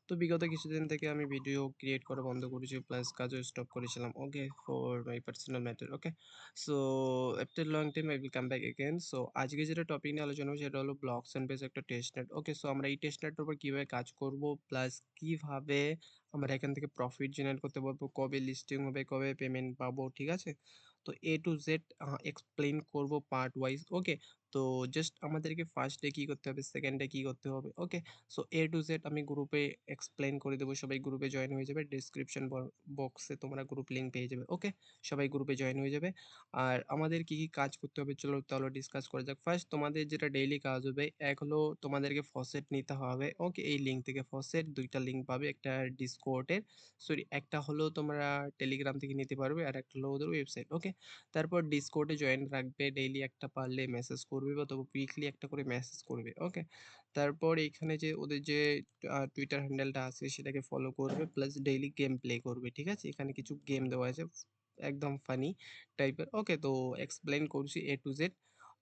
তো বিগত কিছুদিন থেকে আমি ভিডিও ক্রিয়েট করা বন্ধ করেছি প্লাস কাজও স্টপ করেছিলাম। Okay, for my personal matter. Okay, so after long time I will come back again. So আজকে যেটা টপিক নিয়ে আলোচনা করব সেটা হলো ব্লকস এন্ড বেস একটা টেস্টনেট। ওকে, সো আমরা এই টেস্টনেটের উপর কিভাবে কাজ করব প্লাস কিভাবে আমরা এখান থেকে প্রফিট জেনারেট করতে পারবো, কবে লিস্টিং হবে, কবে পেমেন্ট পাবো, ঠিক আছে? তো এ টু জেড এক্সপ্লেইন করব পার্ট ওয়াইজ। ওকে, তো জাস্ট আমাদেরকে ফার্স্ট ডে কি করতে হবে, সেকেন্ড ডে কি করতে হবে। ওকে, সো এ টু জেড আমি গ্রুপে এক্সপ্লেইন করে দেবো। সবাই গ্রুপে জয়েন হয়ে যাবে। ডেসক্রিপশন বক্সে তোমরা গ্রুপ লিঙ্ক পেয়ে যাবে। ওকে, সবাই গ্রুপে জয়েন হয়ে যাবে। আর আমাদের কি কাজ করতে হবে চলো তাহলে ডিসকাস করা যাক। ফার্স্ট তোমাদের যেটা ডেইলি কাজ হবে, এক হলো তোমাদেরকে ফসেট নিতে হবে। ওকে, এই লিঙ্ক থেকে ফসেট দুইটা লিঙ্ক পাবে, একটা ডিসকর্ডের, সরি একটা হলো তোমরা টেলিগ্রাম থেকে নিতে পারবে আর একটা হলো ওদের ওয়েবসাইট। ওকে, তারপর ডিসকর্ডে জয়েন রাখবে, ডেইলি একটা পারলে মেসেজ করবে বা তবু উইকলি একটা করে মেসেজ করবে। ওকে, তারপর এইখানে যে ওদের যে টুইটার হ্যান্ডেলটা আছে সেটাকে ফলো করবে প্লাস ডেইলি গেম প্লে করবে। ঠিক আছে, এখানে কিছু গেম দেওয়া আছে একদম ফানি টাইপের। ওকে, তো এক্সপ্লেন করছি এ টু জেড।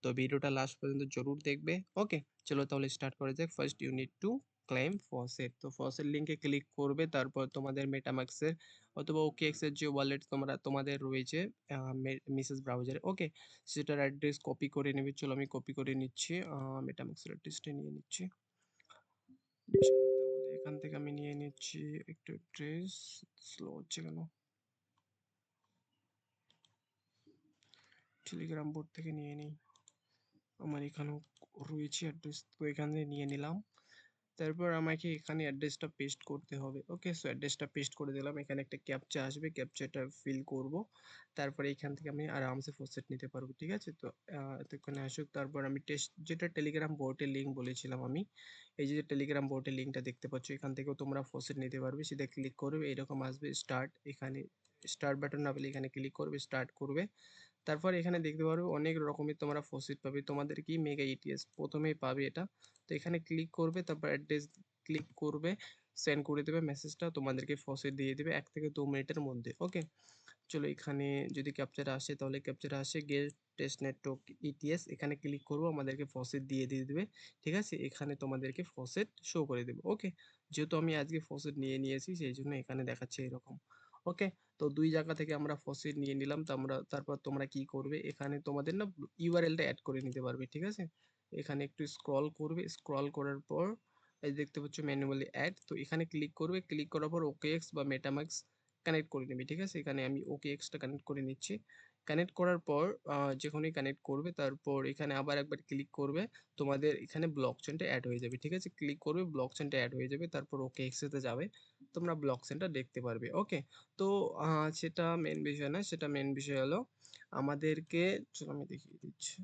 তো ভিডিওটা লাস্ট পর্যন্ত জরুর দেখবে। ওকে, চলো তাহলে স্টার্ট করা যাক। First you need to claim faucet. তো ফসেট লিঙ্কে ক্লিক করবে, তারপর তোমাদের মেটামাক্সের অথবা ওকেএক্স এর যে ওয়ালেট তোমাদের রয়েছে মিসেস ব্রাউজারে। ওকে, সেটার অ্যাড্রেস কপি করে নেবে। চলো আমি কপি করে নিচ্ছি, মেটামাক্সের অ্যাড্রেসটা নিয়ে নিচ্ছি। আচ্ছা, তাহলে এখান থেকে আমি নিয়ে নিচ্ছি একটু অ্যাড্রেস। স্লো হচ্ছে কেন? টেলিগ্রাম বোর্ড থেকে নিয়ে নিই, আমার এখানেও রয়েছে অ্যাড্রেস, তো এখান থেকে নিয়ে নিলাম। তারপর আমাকে এখানে অ্যাড্রেসটা পেস্ট করতে হবে। ওকে, সো অ্যাড্রেসটা পেস্ট করে দিলাম। এখানে একটা ক্যাপচা আসবে, ক্যাপচাটা ফিল করব। তারপরে এখান থেকে আমি আরামসে ফসেট নিতে পারবো। ঠিক আছে, তো এতক্ষণে আসুক। তারপর আমি টেস্ট যেটা টেলিগ্রাম বোর্ডের লিঙ্ক বলেছিলাম আমি, এই যে টেলিগ্রাম বোর্ডের লিঙ্কটা দেখতে পাচ্ছ, এখান থেকেও তোমরা ফসেট নিতে পারবে। সিধা ক্লিক করবে, এরকম আসবে স্টার্ট। এখানে স্টার্ট বাটন না পেলে এখানে ক্লিক করবে, স্টার্ট করবে। তারপর এখানে দেখতে পারবে অনেক রকমের তোমরা ফসিট পাবে। তোমাদের কি মেগা ইটিএস প্রথমেই পাবে এটা। তো এখানে ক্লিক করবে, তারপর অ্যাড্রেস ক্লিক করবে, সেন্ড করে দেবে মেসেজটা, তোমাদেরকে ফসিট দিয়ে দেবে 1 থেকে 2 মিনিটের মধ্যে। ওকে, চলো এখানে যদি ক্যাপচার আসে তাহলে ক্যাপচার আসে গেট টেস্ট নেটওয়ার্ক ইটিএস, এখানে ক্লিক করবো, আমাদেরকে ফসেট দিয়ে দেবে। ঠিক আছে, এখানে তোমাদেরকে ফসেট শো করে দেবে। ওকে, যেহেতু আমি আজকে ফসেট নিয়ে নিয়েছি সেই জন্য এখানে দেখাচ্ছে এরকম। ওকে, তো দুই জায়গা থেকে আমরা ফসেট নিয়ে নিলাম। তো তারপর তোমরা কি করবে, এখানে তোমাদের না ইউআরএলটা অ্যাড করে নিতে পারবে। ঠিক আছে, এখানে একটু স্ক্রল করবে, স্ক্রল করার পর এই দেখতে পাচ্ছ ম্যানুয়ালি অ্যাড, তো এখানে ক্লিক করবে। ক্লিক করার পর ওকেএক্স বা মেটামাক্স কানেক্ট করে নিবি। ঠিক আছে, এখানে আমি ওকেএক্সটা কানেক্ট করে নিচ্ছি। কানেক্ট করার পর যখনই কানেক্ট করবে তারপর এখানে আবার একবার ক্লিক করবে, তোমাদের এখানে ব্লক চেনটা অ্যাড হয়ে যাবে। ঠিক আছে, ক্লিক করবে, ব্লক চেনটা অ্যাড হয়ে যাবে, তারপর ওকেএক্সতে যাবে, তোমরা ব্লক চেনটা দেখতে পারবে। ওকে, তো সেটা মেন বিষয় না, সেটা মেন বিষয় হলো আমাদেরকে, চলো আমি দেখিয়ে দিচ্ছি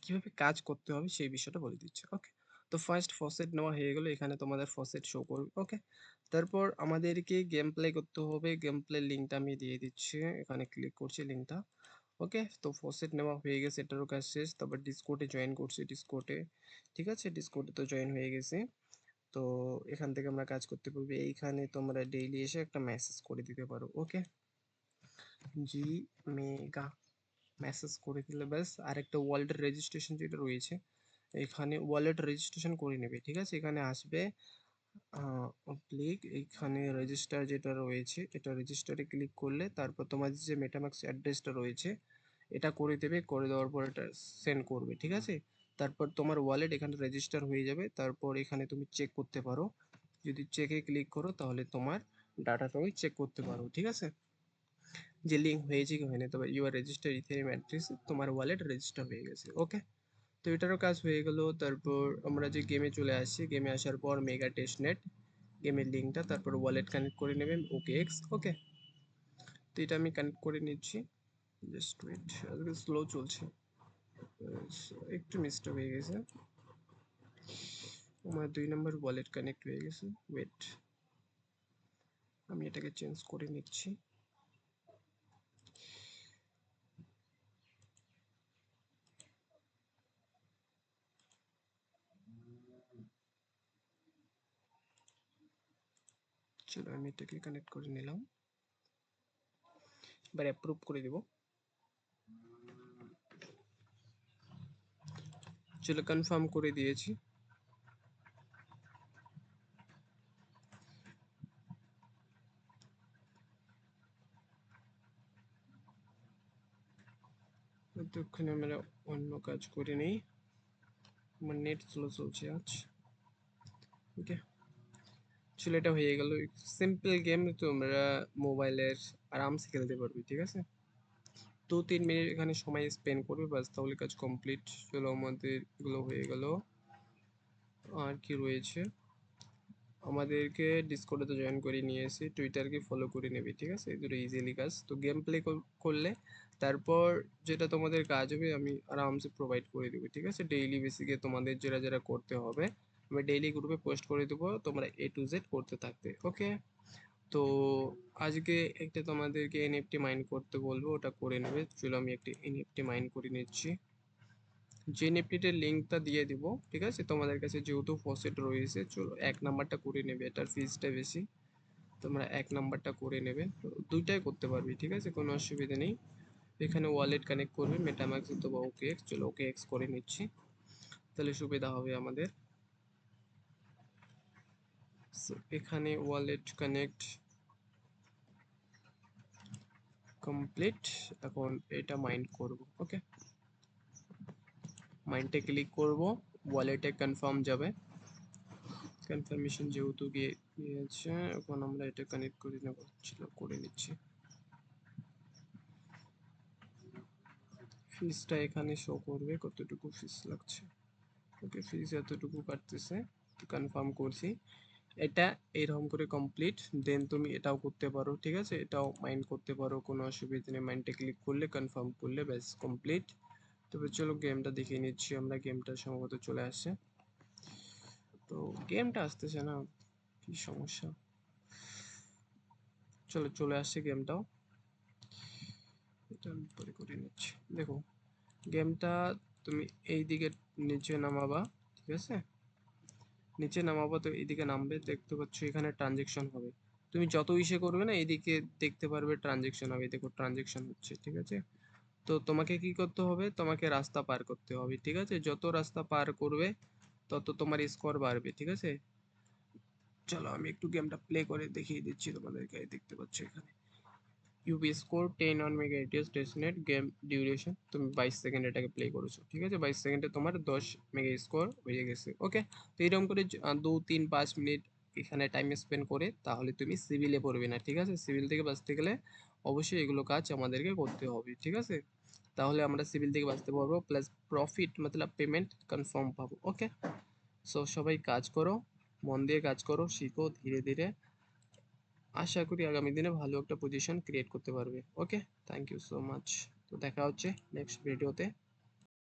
কিভাবে কাজ করতে হবে সেই বিষয়টা বলে দিচ্ছি। ওকে, তো ফার্স্ট ফসেট নেওয়া হয়ে গেল, এখানে তোমাদের ফসেট শো করবে। ওকে, তারপর আমাদেরকে গেম প্লে করতে হবে। গেম প্লে লিঙ্কটা আমি দিয়ে দিচ্ছি, এখানে ক্লিক করছি লিঙ্কটা। ওকে, তো ফসেট নেওয়া হয়ে গেছে, এটারও কাজ শেষ। তারপর ডিসকোডে জয়েন করছি, ডিসকোডে। ঠিক আছে, ডিসকোডে তো জয়েন হয়ে গেছে। তো এখান থেকে আমরা কাজ করতে পারবো। এইখানে তোমরা ডেইলি এসে একটা মেসেজ করে দিতে পারো। ওকে, জি মেগা মেসেজ করে দিলে ব্যাস। আরেকটা ওয়ালেট রেজিস্ট্রেশন যেটা রয়েছে, এখানে ওয়ালেট রেজিস্ট্রেশন করে নেবে। ঠিক আছে, এখানে আসবে এইখানে রেজিস্টার যেটা রয়েছে, এটা রেজিস্টারে ক্লিক করলে তারপর তোমার যে মেটামাক্স অ্যাড্রেসটা রয়েছে এটা করে দেবে। করে দেওয়ার পর এটা সেন্ড করবে। ঠিক আছে, তারপর তোমার ওয়ালেট এখানে রেজিস্টার হয়ে যাবে। তারপর এখানে তুমি চেক করতে পারো, যদি চেকে ক্লিক করো তাহলে তোমার ডাটা তুমি চেক করতে পারো। ঠিক আছে, যে লিঙ্ক হয়েছে কি হয়নি, তবে ইউআর রেজিস্টার ইথেরিয়াম অ্যাড্রেস, তোমার ওয়ালেট রেজিস্টার হয়ে গেছে। ওকে, তো এটারও কাজ হয়ে গেল। তারপর আমরা যে গেমে চলে আসছি, গেমে আসার পর মেগা টেস্টনেট গেমের লিঙ্কটা, তারপর ওয়ালেট কানেক্ট করে নেবেন ওকেএক্স। ওকে, তো এটা আমি কানেক্ট করে নিচ্ছি, জাস্ট ওয়েট, আজকে স্লো চলছে, একটু মিস্টেক হয়ে গেছে। আমার 2 নম্বর ওয়ালেট কানেক্ট হয়ে গেছে, ওয়েট আমি এটাকে চেঞ্জ করে নিচ্ছি। চলো আমি এটাকে কানেক্ট করে নিলাম, এবার অ্যাপ্রুভ করে দেব। চলো কনফার্ম করে দিয়েছি। ততক্ষণে আমরা অন্য কাজ করে নিই। আমার নেট স্লো চলছে আজ। ওকে, চলো এটা হয়ে গেল। সিম্পল গেম, তোমরা মোবাইলের আরামসে খেলতে পারবে, ঠিক আছে। 2-3 মিনিট এখানে সময় স্পেন্ড করবে বাস, তাহলে কাজ কমপ্লিট। চলো আমাদের এগুলো হয়ে গেল। আর কি রয়েছে, আমাদেরকে ডিসকর্ডে তো জয়েন করে নিয়েছি, টুইটারকে ফলো করে নেবে, ঠিক আছে। এই দুটো ইজিলি কাজ। তো গেম প্লে করলে তারপর যেটা তোমাদের কাজ হবে আমি আরামসে প্রোভাইড করে দেবো, ঠিক আছে। ডেইলি বেসিকে তোমাদের যেটা যেটা করতে হবে আমি ডেইলি গ্রুপে পোস্ট করে দেবো, তোমরা A to Z করতে থাকবে, ওকে। তো আজকে একটা তোমাদেরকে এনএফটি মাইন করতে বলবো, ওটা করে নেবে। চলো আমি একটি এনএফটি মাইন করে নিচ্ছি। যে এনএফটিটার লিঙ্কটা দিয়ে দিব, ঠিক আছে। তোমাদের কাছে যেহেতু ফসেট রয়েছে, চলো 1 নাম্বারটা করে নেবে, এটার ফিজটা বেশি, তোমরা 1 নাম্বারটা করে নেবে। তো দুইটাই করতে পারবি, ঠিক আছে, কোনো অসুবিধা নেই। এখানে ওয়ালেট কানেক্ট করবে, মেটামাক্স অথবা OKX। চলো OKX করে নিচ্ছি, তাহলে সুবিধা হবে আমাদের। So, এখানে ওয়ালেট কানেক্ট কমপ্লিট। এখন এটা মাইন্ড করব, ওকে। মাইন্ডে ক্লিক করব, ওয়ালেটে কনফার্ম যাবে। কনফার্মেশন যেহেতু গিয়েছে, এখন আমরা এটা কানেক্ট করে নেব। ছিল করে নিচ্ছি। ফিজটা এখানে শো করবে কতটুকু ফিজ লাগছে। ওকে, ফিজ এতটুকু কাটতেছে, কনফার্ম করছি। এটা এরকম করে কমপ্লিট। দেন তুমি এটাও করতে পারো, ঠিক আছে, এটাও মাইন্ড করতে পারো, কোনো অসুবিধা নেই। মাইন্ডে ক্লিক করলে কনফার্ম করলে ব্যাস কমপ্লিট। তবে চলো গেমটা দেখিয়ে নিচ্ছি আমরা। গেমটা সম্ভবত চলে আসছে। তো গেমটা আসতেছে না, কি সমস্যা। চলো চলে আসছে গেমটাও, এটা আমি পরে করে নিচ্ছি। দেখো গেমটা তুমি এই দিকে নিচে নামাবা, ঠিক আছে। নিচে নামাবো তো এইদিকে নামবে, দেখতে পাচ্ছ এখানে ট্রানজেকশন হবে। তুমি যত ইসে করবে না এইদিকে দেখতে পারবে ট্রানজেকশন হবে, দেখো ট্রানজেকশন হচ্ছে, ঠিক আছে। তো তোমাকে কি করতে হবে, তোমাকে রাস্তা পার করতে হবে, ঠিক আছে। যত রাস্তা পার করবে তত তোমার স্কোর বাড়বে, ঠিক আছে। চলো আমি একটু গেমটা প্লে করে দেখিয়ে দিচ্ছি তোমাদেরকে। দেখতে পাচ্ছ এখানে UB score 10 on MegaETH testnet game duration, তুমি 22 সেকেন্ড এটাকে প্লে করেছো, ঠিক আছে। 22 সেকেন্ডে তোমার 10 মেগা স্কোর হয়ে গেছে, ওকে। তো এরকম করে 2-3-5 মিনিট এখানে টাইম স্পেন্ড করে তাহলে তুমি সিভিলে পড়বে না, ঠিক আছে। সিভিল থেকে বাঁচতে গেলে অবশ্যই এগুলো কাজ আমাদেরকে করতে হবে, ঠিক আছে। তাহলে আমরা সিভিল থেকে বাঁচতে পারবো, প্লাস প্রফিট মতলব পেমেন্ট কনফার্ম পাবো, ওকে। সো সবাই কাজ করো, মন দিয়ে কাজ করো, শিখো ধীরে ধীরে। আশা করি আগামী দিনে ভালো একটা পজিশন ক্রিয়েট করতে পারবে, okay. Thank you so much. তো দেখা হচ্ছে নেক্সট ভিডিওতে।